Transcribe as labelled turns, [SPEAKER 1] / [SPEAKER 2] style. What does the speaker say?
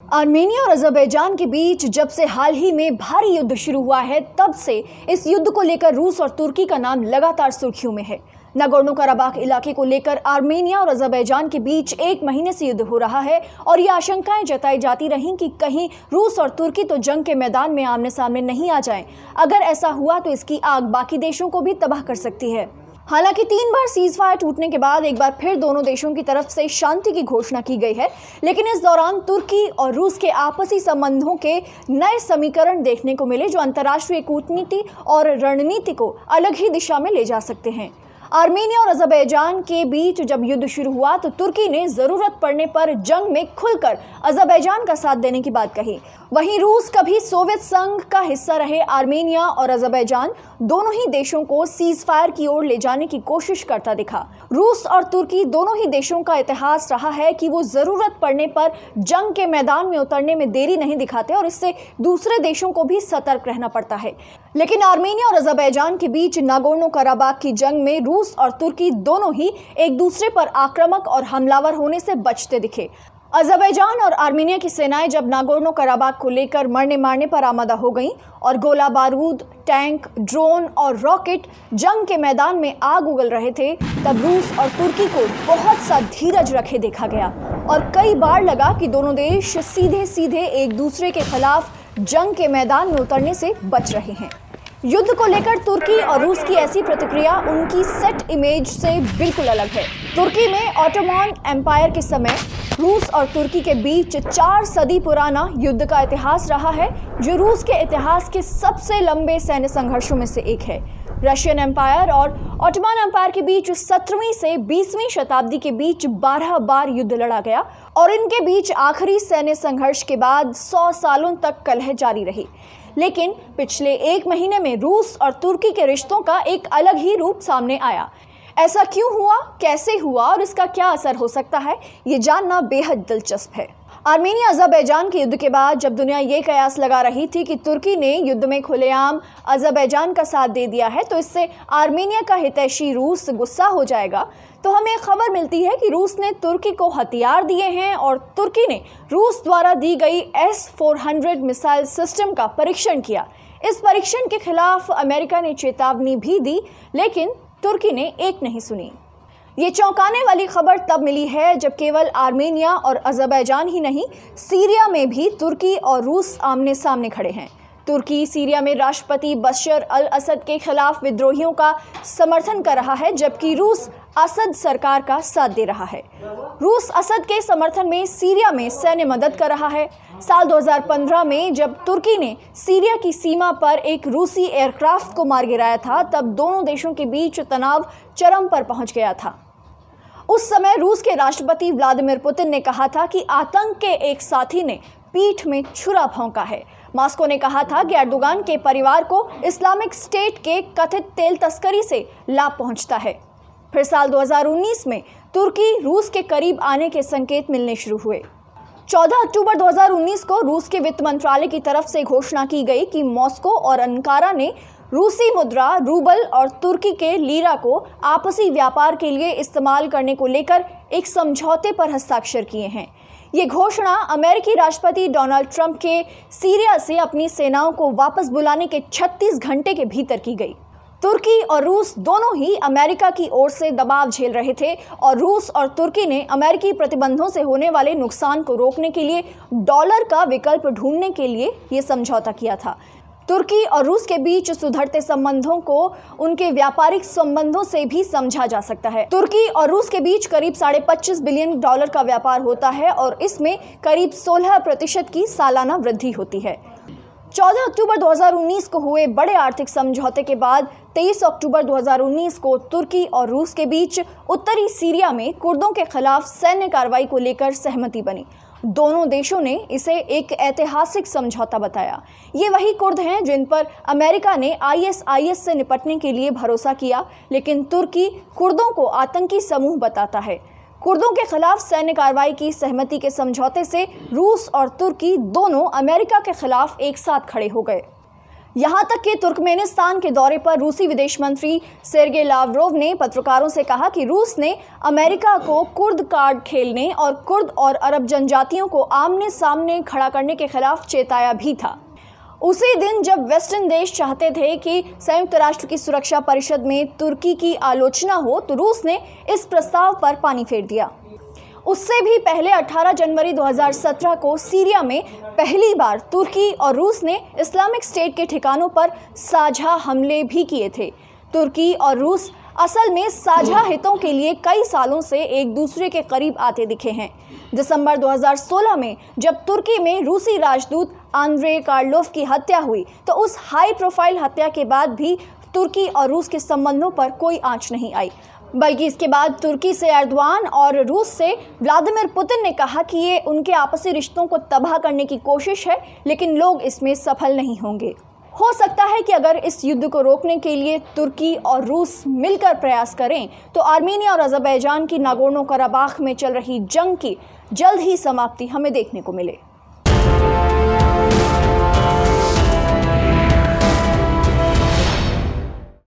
[SPEAKER 1] Armenia और Azerbaijan के बीच जब से हाल ही में भारी युद्ध शुरू हुआ है, तब से इस युद्ध को लेकर रूस और तुर्की का नाम लगातार सुर्खियों में है। नागोर्नो कराबाख इलाके को लेकर आर्मेनिया और अज़रबैजान के बीच 1 महीने से युद्ध हो रहा है और ये आशंकाएं जताई जाती रहीं कि कहीं रूस और तुर्की तो जंग के मैदान में आमने सामने नहीं आ जाएं। अगर ऐसा हुआ तो इसकी आग बाकी देशों को भी तबाह कर सकती है। हालांकि 3 बार सीज फायर टूटने के बाद एक बार फिर दोनों देशों की तरफ से शांति की घोषणा की गई है, लेकिन इस दौरान तुर्की और रूस के आपसी संबंधों के नए समीकरण देखने को मिले जो अंतर्राष्ट्रीय कूटनीति और रणनीति को अलग ही दिशा में ले जा सकते हैं। आर्मेनिया और अज़रबैजान के बीच जब युद्ध शुरू हुआ तो तुर्की ने जरूरत पड़ने पर जंग में खुलकर अज़रबैजान का साथ देने की बात कही। वहीं रूस कभी सोवियत संघ का हिस्सा रहे आर्मेनिया और अज़रबैजान दोनों ही देशों को सीज फायर की ओर ले जाने की कोशिश करता दिखा। रूस और तुर्की दोनों ही देशों का इतिहास रहा है कि वो जरूरत पड़ने पर जंग के मैदान में उतरने में देरी नहीं दिखाते और इससे दूसरे देशों को भी सतर्क रहना पड़ता है। लेकिन आर्मेनिया और अज़रबैजान के बीच नागोर्नो कराबाख की जंग में रूस और तुर्की दोनों ही एक दूसरे पर आक्रामक और हमलावर होने से बचते दिखे। अज़रबैजान और आर्मेनिया की सेनाएं जब नागोर्नो कराबाख को लेकर मरने मारने पर आमादा हो गईं और गोला बारूद, टैंक, ड्रोन और रॉकेट जंग के मैदान में आग उगल रहे थे, तब रूस और तुर्की को बहुत सा धीरज रखे देखा गया और कई बार लगा कि दोनों देश सीधे सीधे एक दूसरे के खिलाफ जंग के मैदान में उतरने से बच रहे हैं। युद्ध को लेकर तुर्की और रूस की ऐसी प्रतिक्रिया उनकी सेट इमेज से बिल्कुल अलग है। तुर्की में ऑटोमान एम्पायर के समय रूस और तुर्की के बीच 4 सदी पुराना युद्ध का इतिहास रहा है, जो रूस के इतिहास के सबसे लंबे सैन्य संघर्षों में से एक है। रशियन एम्पायर और ऑटोमान एम्पायर के बीच 17वीं से 20वीं शताब्दी के बीच 12 बार युद्ध लड़ा गया और इनके बीच आखिरी सैन्य संघर्ष के बाद 100 सालों तक कलह जारी रही। लेकिन पिछले 1 महीने में रूस और तुर्की के रिश्तों का एक अलग ही रूप सामने आया। ऐसा क्यों हुआ, कैसे हुआ और इसका क्या असर हो सकता है, ये जानना बेहद दिलचस्प है। आर्मेनिया अज़रबैजान के युद्ध के बाद जब दुनिया ये कयास लगा रही थी कि तुर्की ने युद्ध में खुलेआम अज़रबैजान का साथ दे दिया है तो इससे आर्मेनिया का हितैषी रूस गुस्सा हो जाएगा, तो हमें खबर मिलती है कि रूस ने तुर्की को हथियार दिए हैं और तुर्की ने रूस द्वारा दी गई S-400 मिसाइल सिस्टम का परीक्षण किया। इस परीक्षण के खिलाफ अमेरिका ने चेतावनी भी दी, लेकिन तुर्की ने एक नहीं सुनी। ये चौंकाने वाली खबर तब मिली है जब केवल आर्मेनिया और अज़रबैजान ही नहीं, सीरिया में भी तुर्की और रूस आमने सामने खड़े हैं। तुर्की सीरिया में राष्ट्रपति बशर अल असद के खिलाफ विद्रोहियों का समर्थन कर रहा है, जबकि रूस असद सरकार का साथ दे रहा है। रूस असद के समर्थन में सीरिया में सैन्य मदद कर रहा है। साल 2015 में जब तुर्की ने सीरिया की सीमा पर एक रूसी एयरक्राफ्ट को मार गिराया था, तब दोनों देशों के बीच तनाव चरम पर पहुंच गया था। उस समय रूस के राष्ट्रपति व्लादिमीर पुतिन ने कहा था कि आतंक के एक साथी ने पीठ में छुरा भोंका है। मॉस्को ने कहा था कि एर्दोगान के परिवार को इस्लामिक स्टेट के कथित तेल तस्करी से लाभ पहुंचता है। फिर साल 2019 में तुर्की रूस के करीब आने के संकेत मिलने शुरू हुए। 14 अक्टूबर 2019 को रूस के वित्त मंत्रालय की तरफ से घोषणा की गई कि मॉस्को और अंकारा ने रूसी मुद्रा रूबल और तुर्की के लीरा को आपसी व्यापार के लिए इस्तेमाल करने को लेकर एक समझौते पर हस्ताक्षर किए हैं। ये घोषणा अमेरिकी राष्ट्रपति डोनाल्ड ट्रंप के सीरिया से अपनी सेनाओं को वापस बुलाने के 36 घंटे के भीतर की गई। तुर्की और रूस दोनों ही अमेरिका की ओर से दबाव झेल रहे थे और रूस और तुर्की ने अमेरिकी प्रतिबंधों से होने वाले नुकसान को रोकने के लिए डॉलर का विकल्प ढूंढने के लिए ये समझौता किया था। तुर्की और रूस के बीच सुधरते संबंधों को उनके व्यापारिक संबंधों से भी समझा जा सकता है। तुर्की और रूस के बीच करीब $25.5 बिलियन का व्यापार होता है और इसमें करीब 16% की सालाना वृद्धि होती है। 14 अक्टूबर 2019 को हुए बड़े आर्थिक समझौते के बाद 23 अक्टूबर 2019 को तुर्की और रूस के बीच उत्तरी सीरिया में कुर्दों के खिलाफ सैन्य कार्रवाई को लेकर सहमति बनी। दोनों देशों ने इसे एक ऐतिहासिक समझौता बताया। ये वही कुर्द हैं जिन पर अमेरिका ने ISIS से निपटने के लिए भरोसा किया, लेकिन तुर्की कुर्दों को आतंकी समूह बताता है। कुर्दों के खिलाफ सैन्य कार्रवाई की सहमति के समझौते से रूस और तुर्की दोनों अमेरिका के खिलाफ एक साथ खड़े हो गए। यहाँ तक कि तुर्कमेनिस्तान के दौरे पर रूसी विदेश मंत्री सेर्गेई लावरोव ने पत्रकारों से कहा कि रूस ने अमेरिका को कुर्द कार्ड खेलने और कुर्द और अरब जनजातियों को आमने सामने खड़ा करने के खिलाफ चेताया भी था। उसी दिन जब वेस्टर्न देश चाहते थे कि संयुक्त राष्ट्र की सुरक्षा परिषद में तुर्की की आलोचना हो, तो रूस ने इस प्रस्ताव पर पानी फेर दिया। उससे भी पहले 18 जनवरी 2017 को सीरिया में पहली बार तुर्की और रूस ने इस्लामिक स्टेट के ठिकानों पर साझा हमले भी किए थे। तुर्की और रूस असल में साझा हितों के लिए कई सालों से एक दूसरे के करीब आते दिखे हैं। दिसंबर 2016 में जब तुर्की में रूसी राजदूत आंद्रे कार्लोव की हत्या हुई, तो उस हाई प्रोफाइल हत्या के बाद भी तुर्की और रूस के संबंधों पर कोई आंच नहीं आई, बल्कि इसके बाद तुर्की से एर्दोआन और रूस से व्लादिमीर पुतिन ने कहा कि ये उनके आपसी रिश्तों को तबाह करने की कोशिश है, लेकिन लोग इसमें सफल नहीं होंगे। हो सकता है कि अगर इस युद्ध को रोकने के लिए तुर्की और रूस मिलकर प्रयास करें, तो आर्मेनिया और अज़रबैजान की नागोर्नो कराबाख में चल रही जंग की जल्द ही समाप्ति हमें देखने को मिले।